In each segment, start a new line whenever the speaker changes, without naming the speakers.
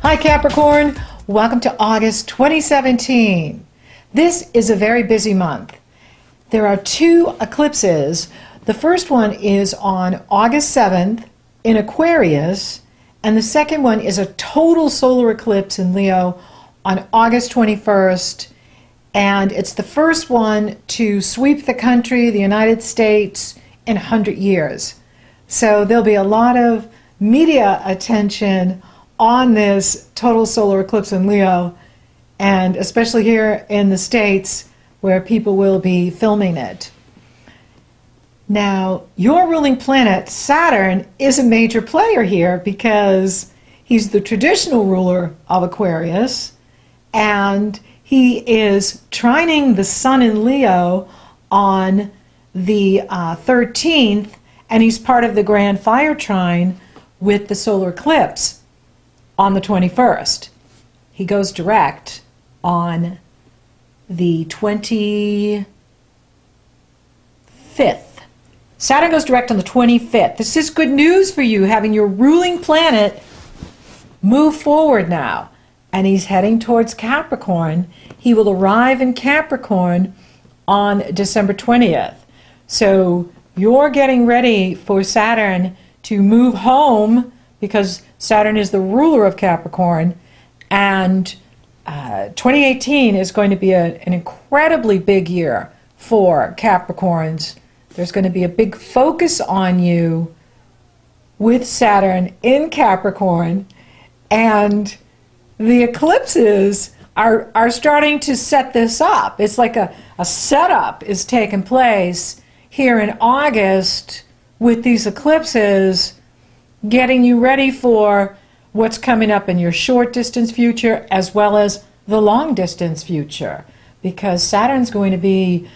Hi Capricorn, welcome to August 2017. This is a very busy month. There are two eclipses. The first one is on August 7th in Aquarius, and the second one is a total solar eclipse in Leo on August 21st. And it's the first one to sweep the country, the United States, in 100 years. So there'll be a lot of media attention on this total solar eclipse in Leo, and especially here in the States where people will be filming it. Now, your ruling planet, Saturn, is a major player here because he's the traditional ruler of Aquarius, and he is trining the Sun in Leo on the 13th, and he's part of the Grand Fire Trine with the solar eclipse on the 21st. He goes direct on the 25th. Saturn goes direct on the 25th. This is good news for you, having your ruling planet move forward now. And he's heading towards Capricorn. He will arrive in Capricorn on December 20th. So you're getting ready for Saturn to move home, because Saturn is the ruler of Capricorn, and 2018 is going to be an incredibly big year for Capricorns. There's going to be a big focus on you with Saturn in Capricorn, and the eclipses are starting to set this up. It's like a setup is taking place here in August with these eclipses, getting you ready for what's coming up in your short distance future as well as the long distance future, because Saturn's going to be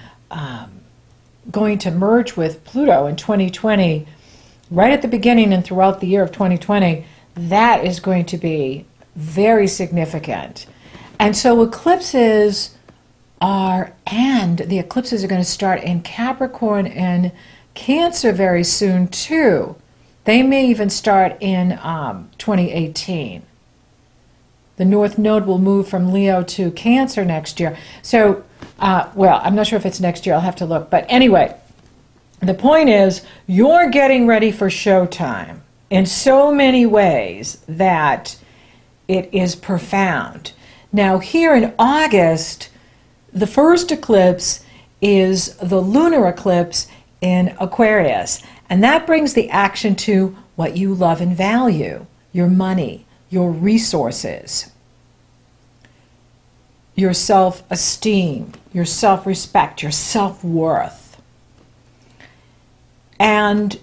going to merge with Pluto in 2020, right at the beginning and throughout the year of 2020. That is going to be very significant. And so eclipses the eclipses are going to start in Capricorn and Cancer very soon too. They may even start in 2018. The North Node will move from Leo to Cancer next year. So, well, I'm not sure if it's next year. I'll have to look. But anyway, the point is, you're getting ready for showtime in so many ways that it is profound. Now, here in August, the first eclipse is the lunar eclipse in Aquarius. And that brings the action to what you love and value: your money, your resources, your self-esteem, your self-respect, your self-worth. And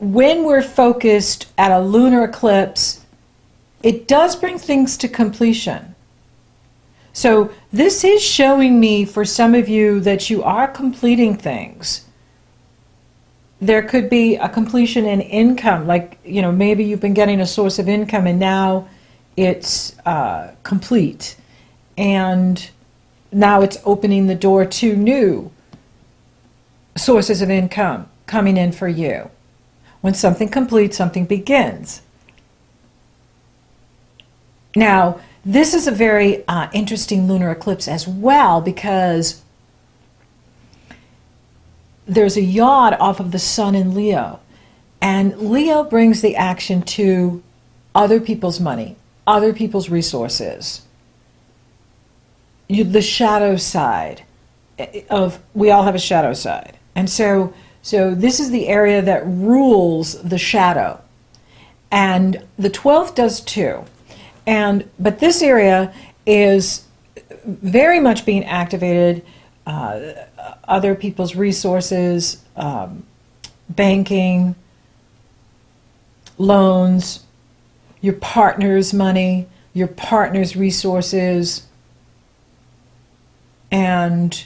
when we're focused at a lunar eclipse, it does bring things to completion. So this is showing me, for some of you, that you are completing things. There could be a completion in income, like, you know, maybe you've been getting a source of income and now it's complete. And now it's opening the door to new sources of income coming in for you. When something completes, something begins. Now, this is a very interesting lunar eclipse as well, because there's a yod off of the Sun in Leo, and Leo brings the action to other people's money, other people's resources, the shadow side of, we all have a shadow side, and so this is the area that rules the shadow, and the 12th does too, but this area is very much being activated. Other people's resources, banking, loans, your partner's money, your partner's resources, and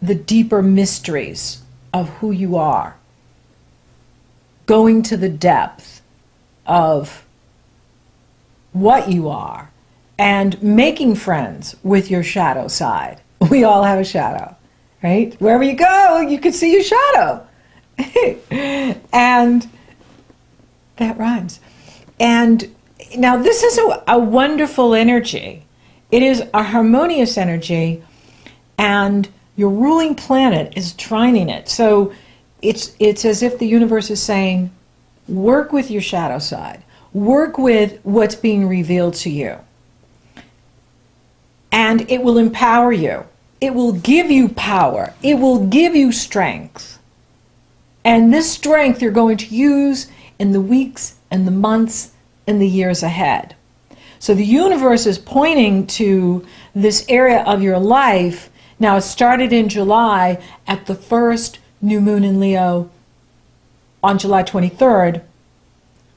the deeper mysteries of who you are. Going to the depth of what you are and making friends with your shadow side. We all have a shadow, right? Wherever you go, you can see your shadow. And that rhymes. And now this is a wonderful energy. It is a harmonious energy, and your ruling planet is trining it. So it's as if the universe is saying, work with your shadow side. Work with what's being revealed to you. And it will empower you. It will give you power. It will give you strength. And this strength you're going to use in the weeks and the months and the years ahead. So the universe is pointing to this area of your life. Now, it started in July at the first new moon in Leo on July 23rd.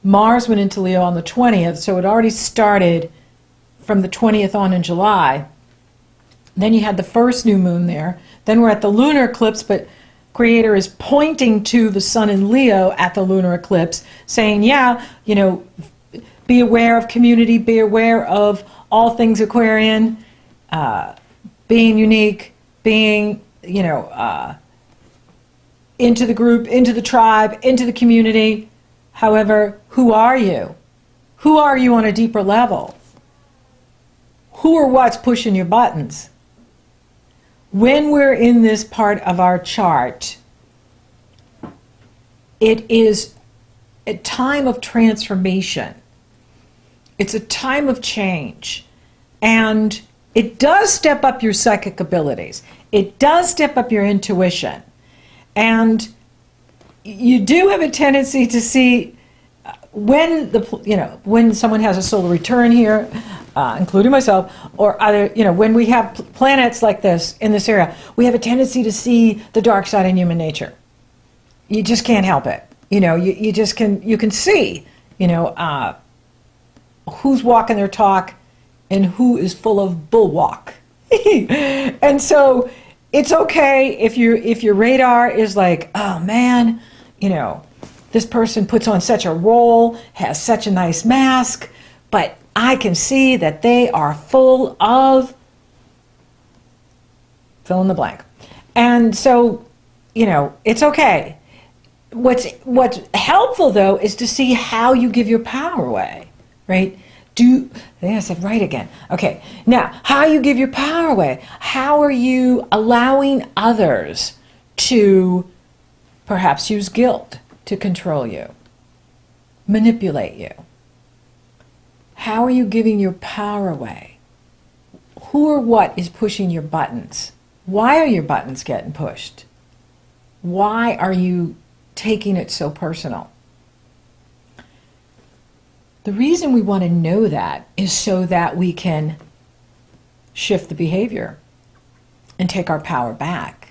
Mars went into Leo on the 20th, so it already started from the 20th on in July. Then you had the first new moon there. Then we're at the lunar eclipse, but Creator is pointing to the sun in Leo at the lunar eclipse, saying, yeah, you know, be aware of community, be aware of all things Aquarian, being unique, being, you know, into the group, into the tribe, into the community. However, who are you? Who are you on a deeper level? Who or what's pushing your buttons? When we're in this part of our chart, it is a time of transformation. It's a time of change. And it does step up your psychic abilities. It does step up your intuition. And you do have a tendency to see when when someone has a solar return here, including myself, or other, when we have planets like this in this area, we have a tendency to see the dark side in human nature. You just can't help it. You just can see, who's walking their talk and who is full of bullwalk. And so it's okay if your radar is like, oh man, this person puts on such a role, has such a nice mask, but I can see that they are full of fill in the blank. And so, it's okay. What's helpful though is to see how you give your power away, right? I think I said right again. Okay, now how you give your power away. How are you allowing others to perhaps use guilt to control you, manipulate you? How are you giving your power away? Who or what is pushing your buttons? Why are your buttons getting pushed? Why are you taking it so personal? The reason we want to know that is so that we can shift the behavior and take our power back.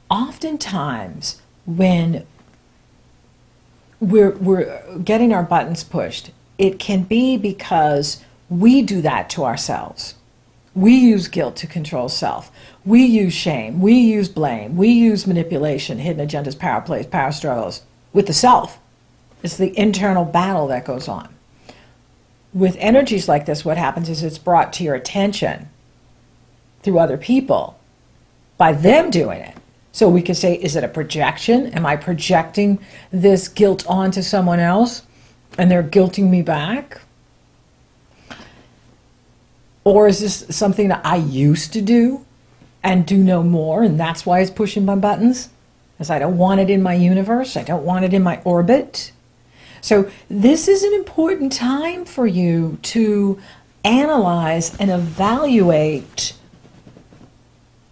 Oftentimes, when we're getting our buttons pushed, it can be because we do that to ourselves. We use guilt to control self. We use shame. We use blame. We use manipulation, hidden agendas, power plays, power struggles with the self. It's the internal battle that goes on. With energies like this, what happens is it's brought to your attention through other people by them doing it. So we could say, is it a projection? Am I projecting this guilt onto someone else and they're guilting me back? Or is this something that I used to do and do no more, and that's why it's pushing my buttons? Because I don't want it in my universe. I don't want it in my orbit. So this is an important time for you to analyze and evaluate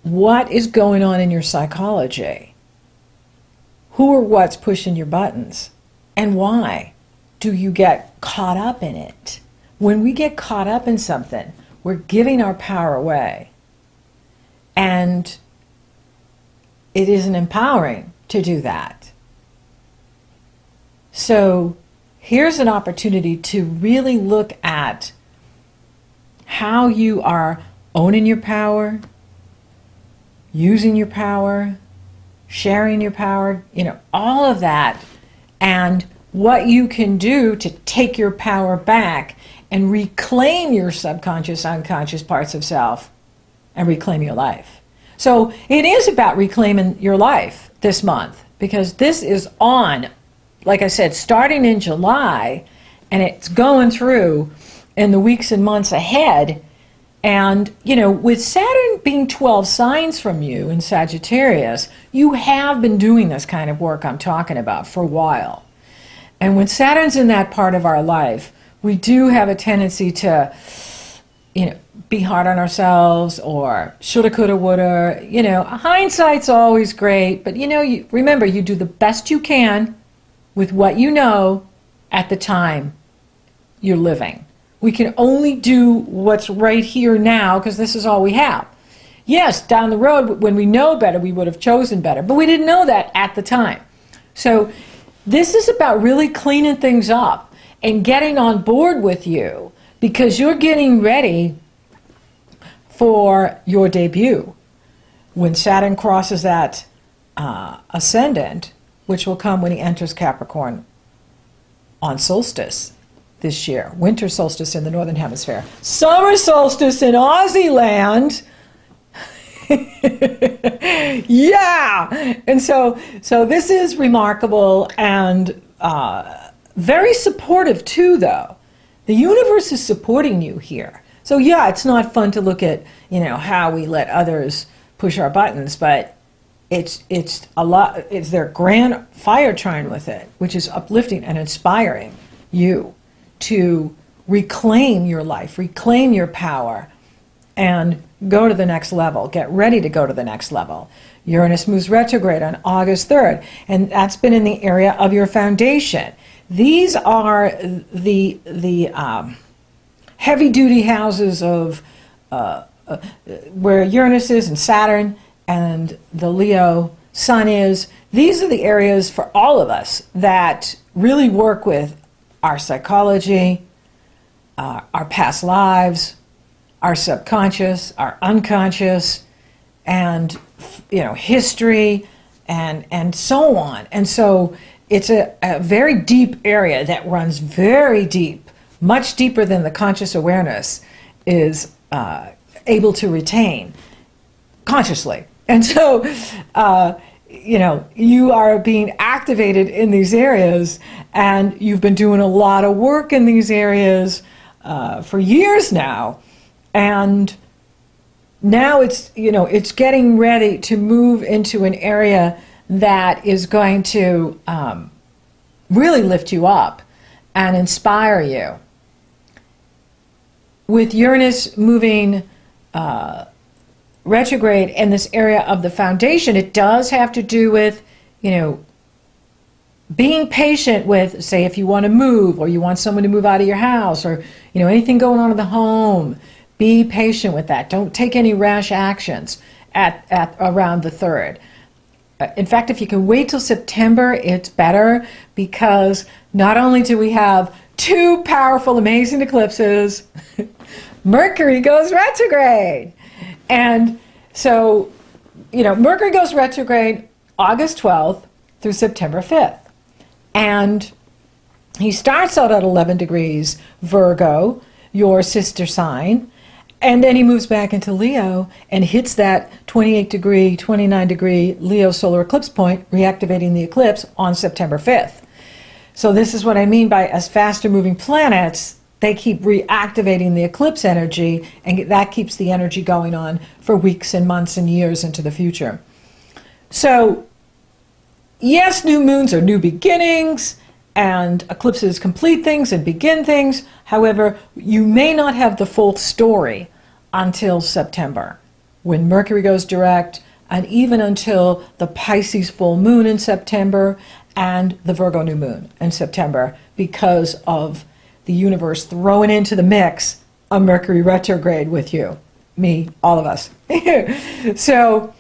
what is going on in your psychology. Who or what's pushing your buttons, and why do you get caught up in it? When we get caught up in something, we're giving our power away. And it isn't empowering to do that. So here's an opportunity to really look at how you are owning your power, using your power, sharing your power, all of that, and what you can do to take your power back and reclaim your subconscious, unconscious parts of self and reclaim your life. So it is about reclaiming your life this month, because this is on, like I said, starting in July, and it's going through in the weeks and months ahead. And, you know, with Saturn being 12 signs from you in Sagittarius, you have been doing this kind of work I'm talking about for a while. And when Saturn's in that part of our life, we do have a tendency to, you know, be hard on ourselves, or shoulda, coulda, woulda. You know, hindsight's always great, but, you know, remember, you do the best you can with what you know at the time you're living. We can only do what's right here now because this is all we have. Yes, down the road, when we know better, we would have chosen better, but we didn't know that at the time. So this is about really cleaning things up and getting on board with you, because you're getting ready for your debut. When Saturn crosses that ascendant, which will come when he enters Capricorn on solstice this year. Winter solstice in the Northern Hemisphere. Summer solstice in Aussie land. Yeah! And so this is remarkable and very supportive too, though. The universe is supporting you here. So yeah, it's not fun to look at, you know, how we let others push our buttons, but it's a lot. It's their grand fire trine with it, which is uplifting and inspiring you to reclaim your life, reclaim your power, and go to the next level. Get ready to go to the next level. Uranus moves retrograde on August 3rd, and that's been in the area of your foundation. These are the heavy-duty houses of where Uranus is and Saturn and the Leo Sun is. These are the areas for all of us that really work with our psychology, our past lives, our subconscious, our unconscious, and, you know, history, and so on. And so it's a very deep area that runs very deep, much deeper than the conscious awareness is able to retain consciously. And so, you know, you are being activated in these areas, and you've been doing a lot of work in these areas for years now. And now it's, you know, it's getting ready to move into an area that is going to really lift you up and inspire you. With Uranus moving retrograde in this area of the foundation, it does have to do with, you know, being patient with, say, if you want to move, or you want someone to move out of your house, or, you know, anything going on in the home. Be patient with that. Don't take any rash actions at around the 3rd. In fact, if you can wait till September, it's better, because not only do we have 2 powerful, amazing eclipses, Mercury goes retrograde. And so, you know, Mercury goes retrograde August 12th through September 5th. And he starts out at 11 degrees Virgo, your sister sign, and then he moves back into Leo and hits that 28 degree, 29 degree Leo solar eclipse point, reactivating the eclipse on September 5th. So this is what I mean by, as faster moving planets, they keep reactivating the eclipse energy, and that keeps the energy going on for weeks and months and years into the future. So yes, new moons are new beginnings, and eclipses complete things and begin things. However, you may not have the full story until September, when Mercury goes direct, and even until the Pisces full moon in September and the Virgo new moon in September, because of the universe throwing into the mix a Mercury retrograde with you, me, all of us. So,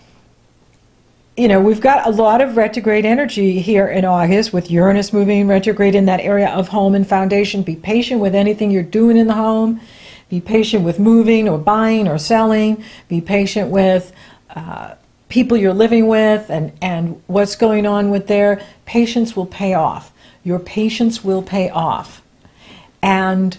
you know, we've got a lot of retrograde energy here in August, with Uranus moving retrograde in that area of home and foundation. Be patient with anything you're doing in the home. Be patient with moving or buying or selling. Be patient with people you're living with and what's going on with their patience will pay off. Your patience will pay off. And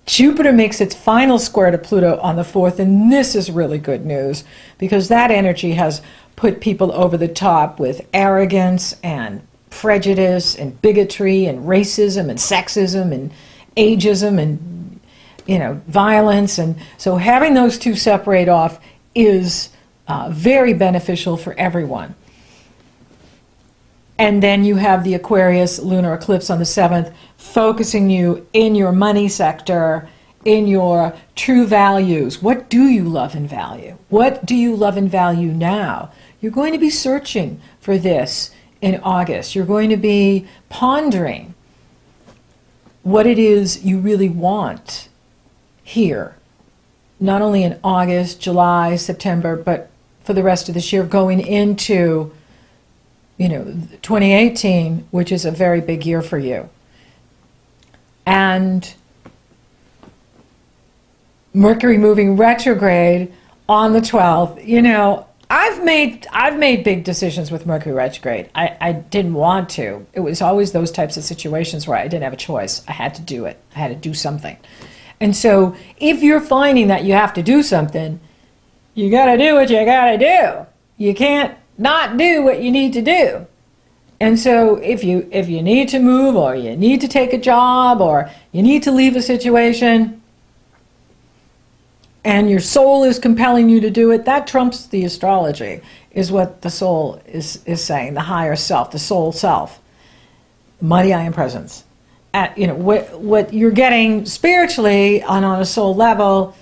Jupiter makes its final square to Pluto on the 4th, and this is really good news, because that energy has put people over the top with arrogance and prejudice and bigotry and racism and sexism and ageism and, you know, violence. And so having those two separate off is very beneficial for everyone. And then you have the Aquarius lunar eclipse on the 7th, focusing you in your money sector, in your true values. What do you love and value? What do you love and value now? You're going to be searching for this in August. You're going to be pondering what it is you really want here, not only in August, July, September, but for the rest of this year, going into, you know, 2018, which is a very big year for you. And Mercury moving retrograde on the 12th, you know, I've made big decisions with Mercury retrograde. I didn't want to. It was always those types of situations where I didn't have a choice. I had to do it. I had to do something. And so if you're finding that you have to do something, you got to do what you got to do. You can't not do what you need to do. And so if you need to move, or you need to take a job, or you need to leave a situation, and your soul is compelling you to do it, that trumps the astrology, is what the soul is saying, the higher self, the soul self, mighty I am presence. You know, what you're getting spiritually on a soul level,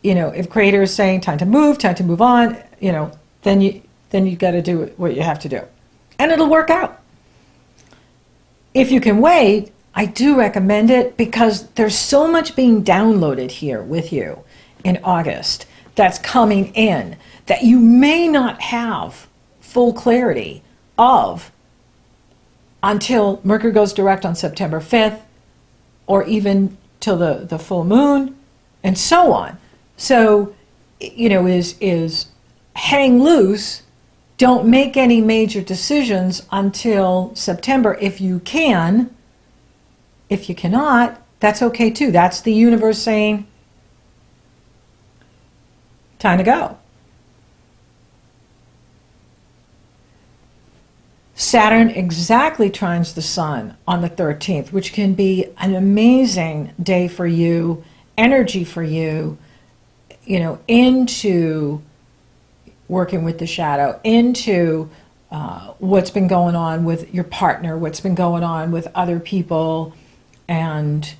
you know, if Creator is saying time to move on, you know, then you got to do what you have to do. And it'll work out. If you can wait, I do recommend it, because there's so much being downloaded here with you in August that's coming in that you may not have full clarity of until Mercury goes direct on September 5th, or even till the full moon, and so on. So, you know, is hang loose. Don't make any major decisions until September if you can. If you cannot, that's okay too. That's the universe saying, time to go. Saturn exactly trines the Sun on the 13th, which can be an amazing day for you, energy for you, you know, into working with the shadow, into what's been going on with your partner, what's been going on with other people, and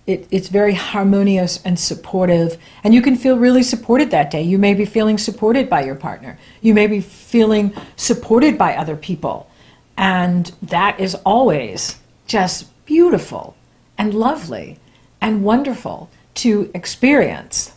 it's very harmonious and supportive, and you can feel really supported that day. You may be feeling supported by your partner. You may be feeling supported by other people, and that is always just beautiful and lovely and wonderful to experience.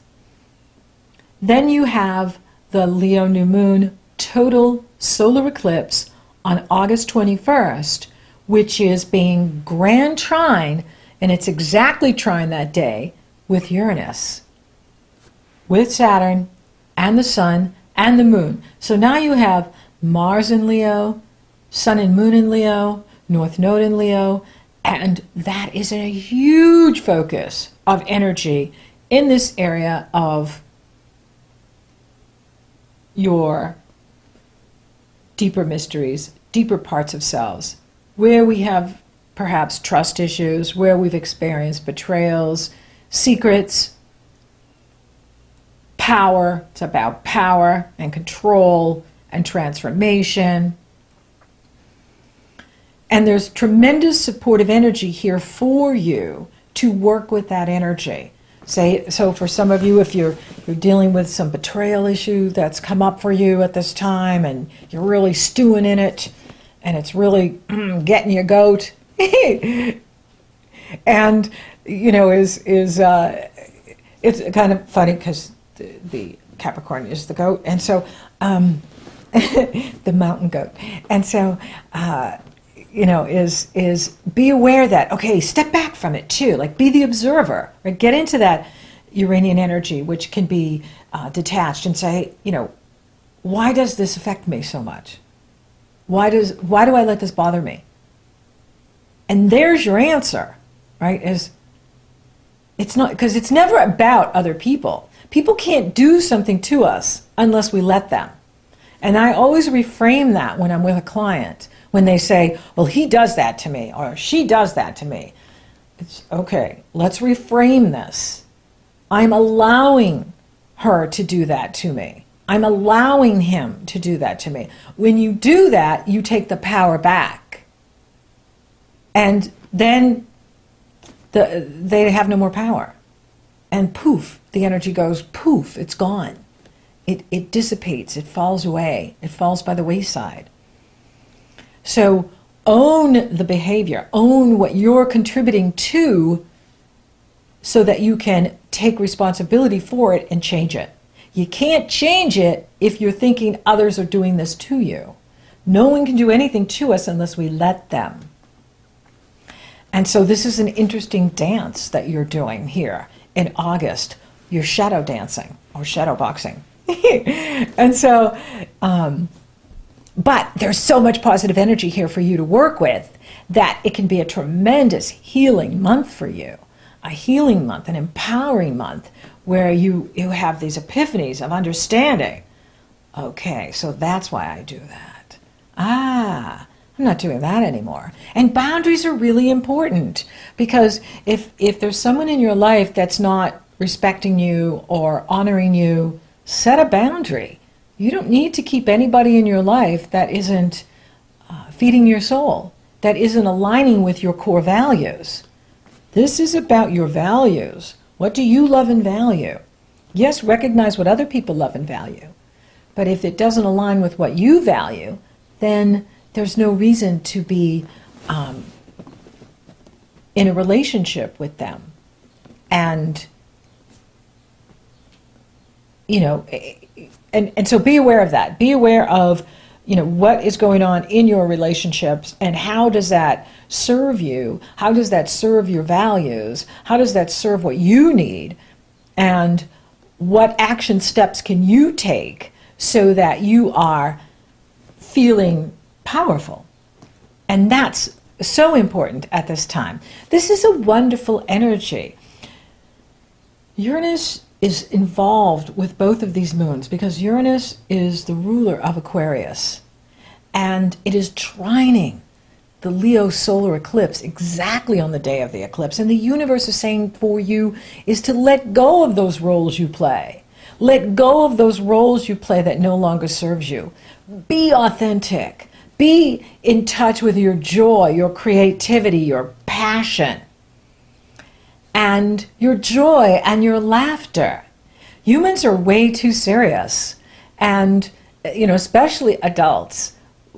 Then you have the Leo new moon total solar eclipse on August 21st, which is being grand trine, and it's exactly trine that day with Uranus, with Saturn and the Sun and the Moon. So now you have Mars in Leo, Sun and Moon in Leo, North Node in Leo, and that is a huge focus of energy in this area of your deeper mysteries, deeper parts of selves, where we have perhaps trust issues, where we've experienced betrayals, secrets, power. It's about power and control and transformation. And there's tremendous supportive energy here for you to work with that energy. So for some of you, if you're dealing with some betrayal issue that's come up for you at this time, and you're really stewing in it, and it's really getting your goat, and you know, it's kind of funny because the Capricorn is the goat, and so the mountain goat, and so you know, is be aware that, okay, step back from it too, like be the observer, right? Get into that Uranian energy, which can be detached, and say, you know, why does this affect me so much? Why do I let this bother me? And there's your answer, right? It's not, because it's never about other people. People can't do something to us unless we let them. And I always reframe that when I'm with a client. when they say, well, he does that to me, or she does that to me. It's okay, let's reframe this. I'm allowing her to do that to me. I'm allowing him to do that to me. When you do that, you take the power back. And then they have no more power. And poof, the energy goes poof, it's gone. It dissipates, it falls away, it falls by the wayside. So own the behavior, own what you're contributing to, so that you can take responsibility for it and change it. You can't change it if you're thinking others are doing this to you. No one can do anything to us unless we let them. And so this is an interesting dance that you're doing here in August. You're shadow dancing or shadow boxing. And so, but there's so much positive energy here for you to work with that it can be a tremendous healing month for you. A healing month, an empowering month, where you have these epiphanies of understanding. Okay, so that's why I do that. Ah, I'm not doing that anymore. And boundaries are really important, because if there's someone in your life that's not respecting you or honoring you, set a boundary. You don't need to keep anybody in your life that isn't feeding your soul, that isn't aligning with your core values. This is about your values. What do you love and value? Yes, recognize what other people love and value. But if it doesn't align with what you value, then there's no reason to be in a relationship with them. And, you know, and so be aware of that. Be aware of, you know, what is going on in your relationships, and how does that serve you? How does that serve your values? How does that serve what you need? And what action steps can you take so that you are feeling powerful? And that's so important at this time. This is a wonderful energy. Uranus is involved with both of these moons, because Uranus is the ruler of Aquarius, and it is trining the Leo solar eclipse exactly on the day of the eclipse. And the universe is saying for you is to let go of those roles you play. Let go of those roles you play that no longer serves you. Be authentic. Be in touch with your joy, your creativity, your passion, and your joy and your laughter. Humans are way too serious, and, you know, especially adults.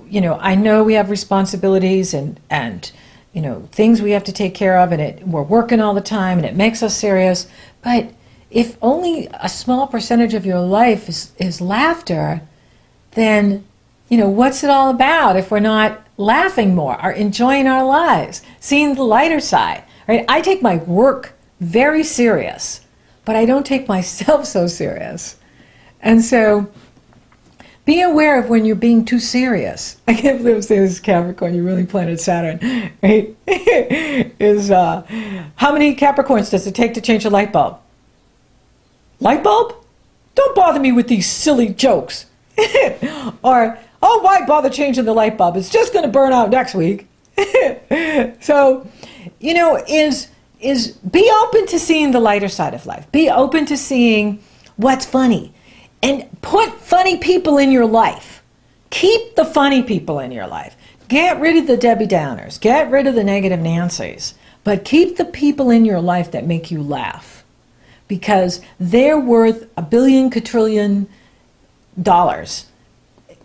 You know, I know we have responsibilities and you know, things we have to take care of, and we're working all the time, and it makes us serious. But if only a small percentage of your life is laughter, then, you know, what's it all about if we're not laughing more or enjoying our lives, seeing the lighter side, right? I take my work very serious, but I don't take myself so serious. And so be aware of when you're being too serious. I can't believe I'm saying this, Capricorn, you really planted Saturn, right? How many Capricorns does it take to change a light bulb? Light bulb? Don't bother me with these silly jokes. Or, oh, why bother changing the light bulb? It's just going to burn out next week. So, you know, is be open to seeing the lighter side of life. Be open to seeing what's funny. And put funny people in your life. Keep the funny people in your life. Get rid of the Debbie Downers. Get rid of the negative Nancys. But keep the people in your life that make you laugh. Because they're worth $1 billion, quadrillion dollars.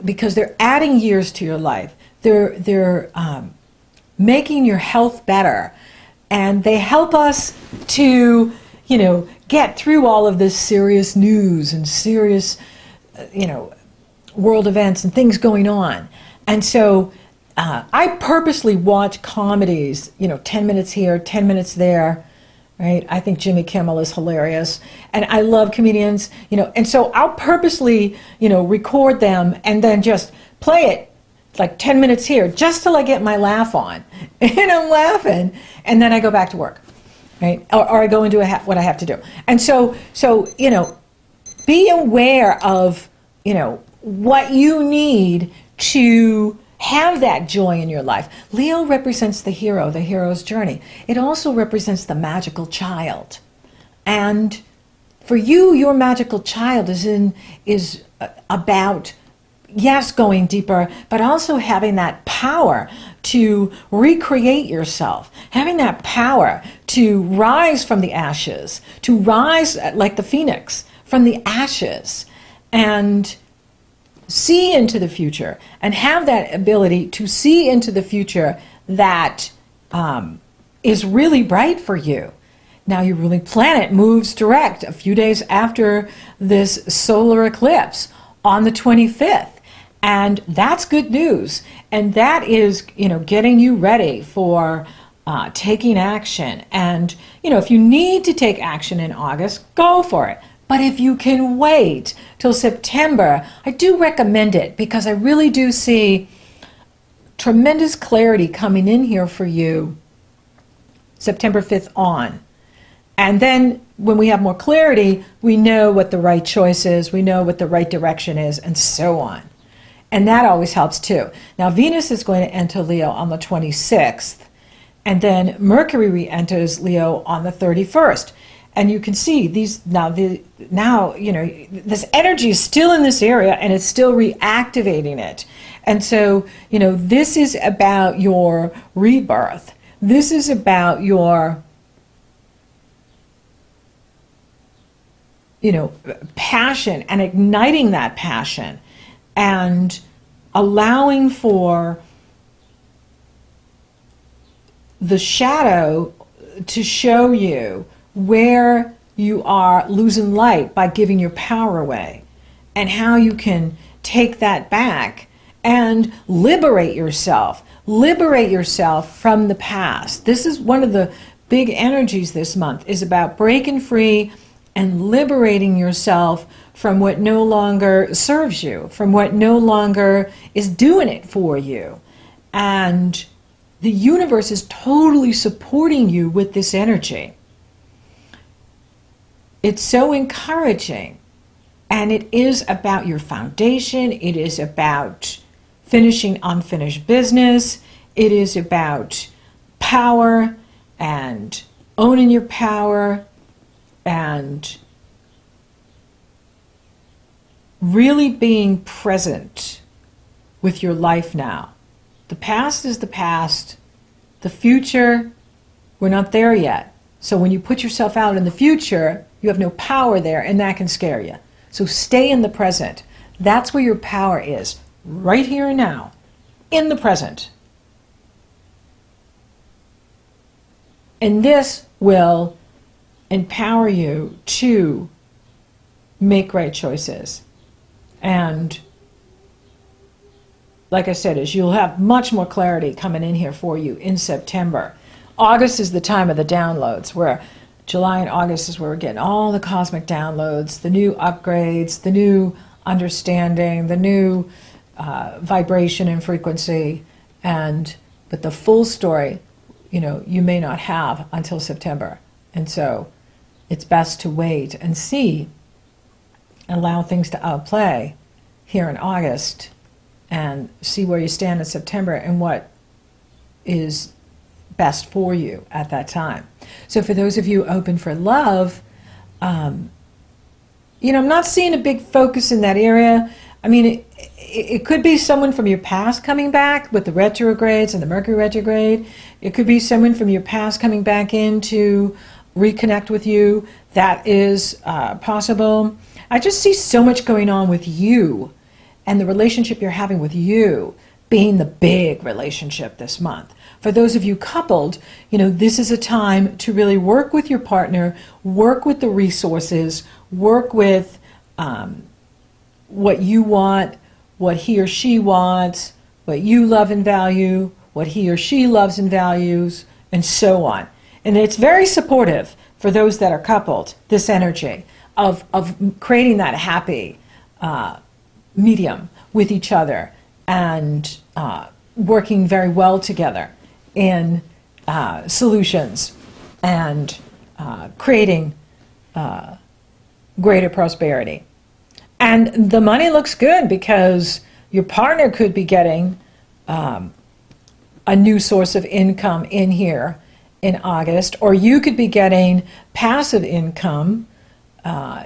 Because they're adding years to your life. They're making your health better. And they help us to, you know, get through all of this serious news and serious, you know, world events and things going on. And so I purposely watch comedies, you know, 10 minutes here, 10 minutes there, right? I think Jimmy Kimmel is hilarious. And I love comedians, you know, and so I'll purposely, you know, record them and then just play it like 10 minutes here just till I get my laugh on. And I'm laughing, and then I go back to work. Right? Or I go into what I have to do. And so, you know, be aware of, you know, what you need to Have that joy in your life. Leo represents the hero, the hero's journey. It also represents the magical child. And for you, your magical child is about, yes, going deeper, but also having that power to recreate yourself, having that power to rise from the ashes, to rise like the phoenix from the ashes, and see into the future, and have that ability to see into the future that is really bright for you. Now your ruling planet moves direct a few days after this solar eclipse on the 25th. And that's good news. And that is, getting you ready for taking action. And, if you need to take action in August, go for it. But if you can wait till September, I do recommend it, because I really do see tremendous clarity coming in here for you September 5th on. And then when we have more clarity, we know what the right choice is, we know what the right direction is, and so on. And that always helps too. Now Venus is going to enter Leo on the 26th, and then Mercury re-enters Leo on the 31st. And you can see these this energy is still in this area, and it's still reactivating it. And so, this is about your rebirth. This is about your, passion, and igniting that passion, and allowing for the shadow to show you where you are losing light by giving your power away, and how you can take that back and liberate yourself from the past. This is one of the big energies this month, is about breaking free and liberating yourself from what no longer serves you, from what no longer is doing it for you. And the universe is totally supporting you with this energy. It's so encouraging, and it is about your foundation. It is about finishing unfinished business. It is about power and owning your power and really being present with your life now. The past is the past. The future, we're not there yet. So when you put yourself out in the future, you have no power there, and that can scare you. So stay in the present. That's where your power is, right here and now, in the present. And this will empower you to make right choices. And like I said, is you'll have much more clarity coming in here for you in September. August is the time of the downloads, where July and August is where we're getting all the cosmic downloads, the new upgrades, the new understanding, the new vibration and frequency. But the full story, you may not have until September. And so it's best to wait and see, and allow things to outplay here in August, and see where you stand in September and what is best for you at that time. So for those of you open for love, I'm not seeing a big focus in that area. I mean, it could be someone from your past coming back with the retrogrades and the Mercury retrograde. It could be someone from your past coming back in to reconnect with you. That is possible. I just see so much going on with you and the relationship you're having with you being the big relationship this month. For those of you coupled, this is a time to really work with your partner, work with the resources, work with what you want, what he or she wants, what you love and value, what he or she loves and values, and so on. And it's very supportive for those that are coupled, this energy of creating that happy medium with each other, and working very well together in solutions, and creating greater prosperity. And the money looks good, because your partner could be getting a new source of income in here in August, or you could be getting passive income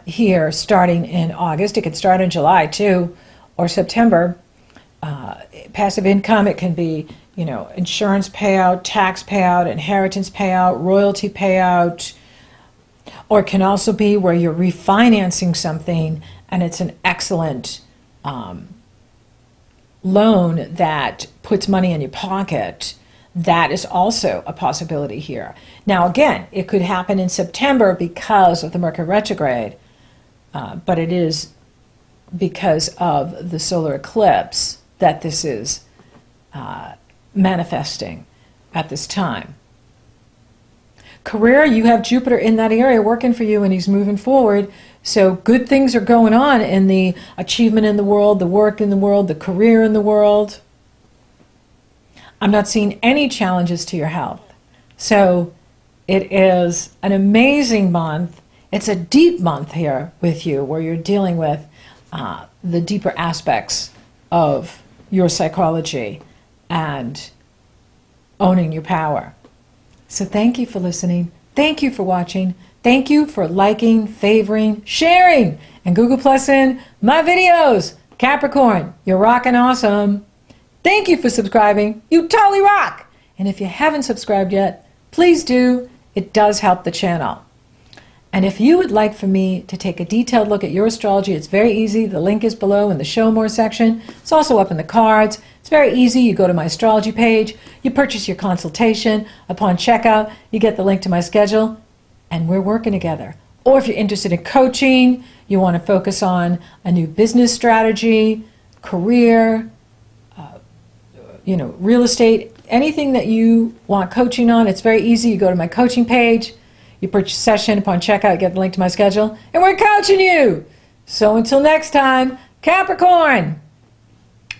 here starting in August. It could start in July too, or September. Passive income, it can be, you know, insurance payout, tax payout, inheritance payout, royalty payout, or it can also be where you're refinancing something and it's an excellent loan that puts money in your pocket. That is also a possibility here. Now, again, it could happen in September because of the Mercury retrograde, but it is because of the solar eclipse that this is manifesting at this time. Career, you have Jupiter in that area working for you, and he's moving forward. So good things are going on in the achievement in the world, the work in the world, the career in the world. I'm not seeing any challenges to your health. So it is an amazing month. It's a deep month here with you, where you're dealing with the deeper aspects of your psychology and owning your power. So thank you for listening. Thank you for watching. Thank you for liking, favoring, sharing, and Google Plus-ing my videos. Capricorn, you're rocking awesome. Thank you for subscribing. You totally rock. And if you haven't subscribed yet, please do. It does help the channel. And if you would like for me to take a detailed look at your astrology, it's very easy. The link is below in the Show More section. It's also up in the cards. It's very easy. You go to my astrology page, you purchase your consultation. Upon checkout, you get the link to my schedule, and we're working together. Or if you're interested in coaching, you want to focus on a new business strategy, career, you know, real estate, anything that you want coaching on, it's very easy. You go to my coaching page, you purchase a session. Upon checkout, get the link to my schedule, and we're coaching you. So until next time, Capricorn,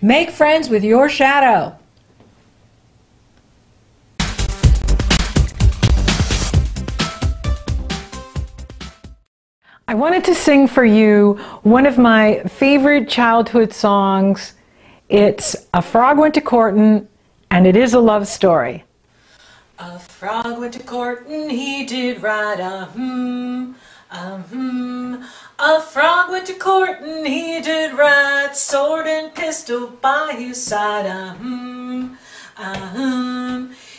make friends with your shadow. I wanted to sing for you one of my favorite childhood songs. It's A Frog Went to Courtin', and it is a love story. A frog went to courtin', he did right, A frog went to courtin', he did right, sword and pistol by his side,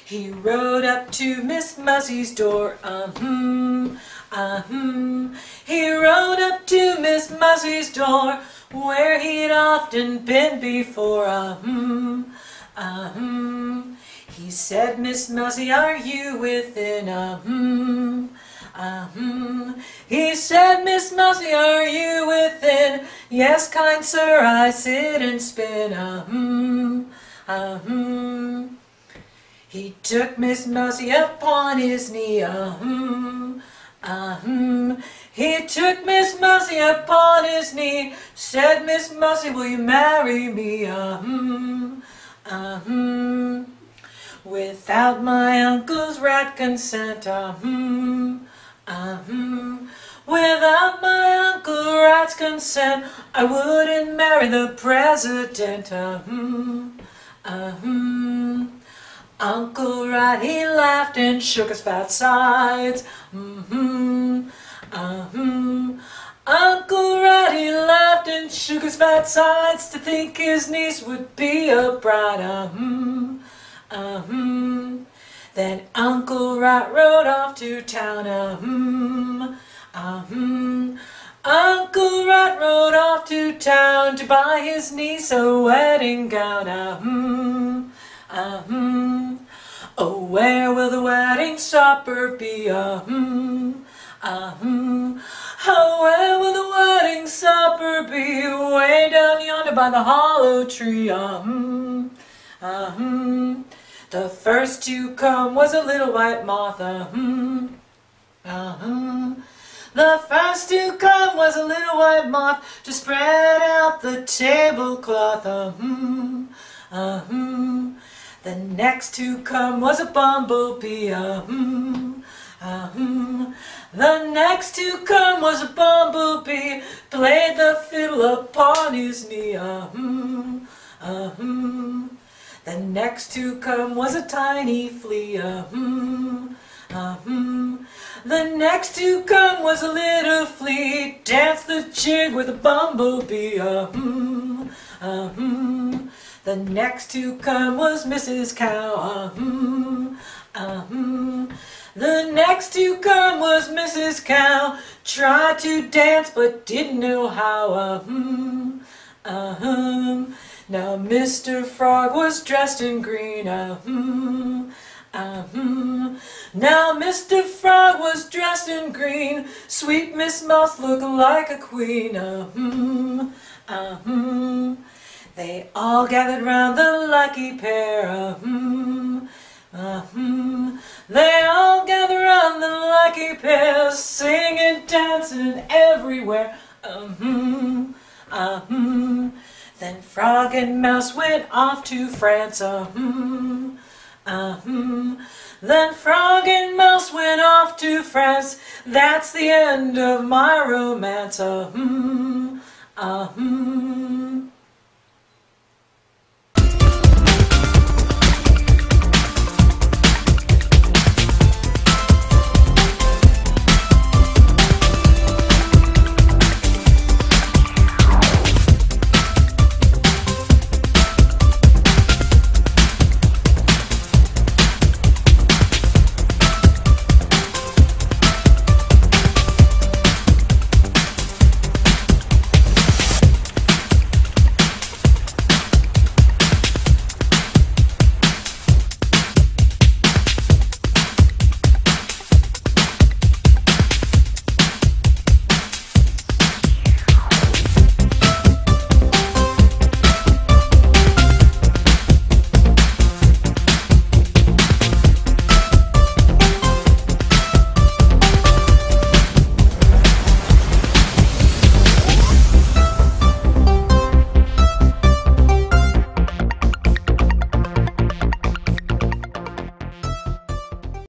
He rode up to Miss Muzzie's door, He rode up to Miss Muzzie's door, where he'd often been before, He said, Miss Muzzie, are you within, He said, Miss Muzzie, are you within? Yes, kind sir, I sit and spin, He took Miss Muzzie upon his knee, He took Miss Muzzie upon his knee, said, Miss Muzzie, will you marry me, Without my uncle's right consent, Without my Uncle Rat's consent, I wouldn't marry the president, Uncle Rat, he laughed and shook his fat sides, Uncle Rat, he laughed and shook his fat sides to think his niece would be a bride, Then Uncle Rat rode off to town, Uncle Rat rode off to town to buy his niece a wedding gown, Oh, where will the wedding supper be, Oh, where will the wedding supper be? Way down yonder by the hollow tree, The first to come was a little white moth, The first to come was a little white moth to spread out the tablecloth, The next to come was a bumblebee, The next to come was a bumblebee, played the fiddle upon his knee, The next to come was a tiny flea, The next to come was a little flea, danced the jig with a bumblebee, The next to come was Mrs. Cow, The next to come was Mrs. Cow, tried to dance but didn't know how, Now Mr. Frog was dressed in green, Now Mr. Frog was dressed in green, sweet Miss Mouse looked like a queen, They all gathered round the lucky pair, They all gathered round the lucky pair, singing, dancing everywhere, Then Frog and Mouse went off to France, Then Frog and Mouse went off to France. That's the end of my romance,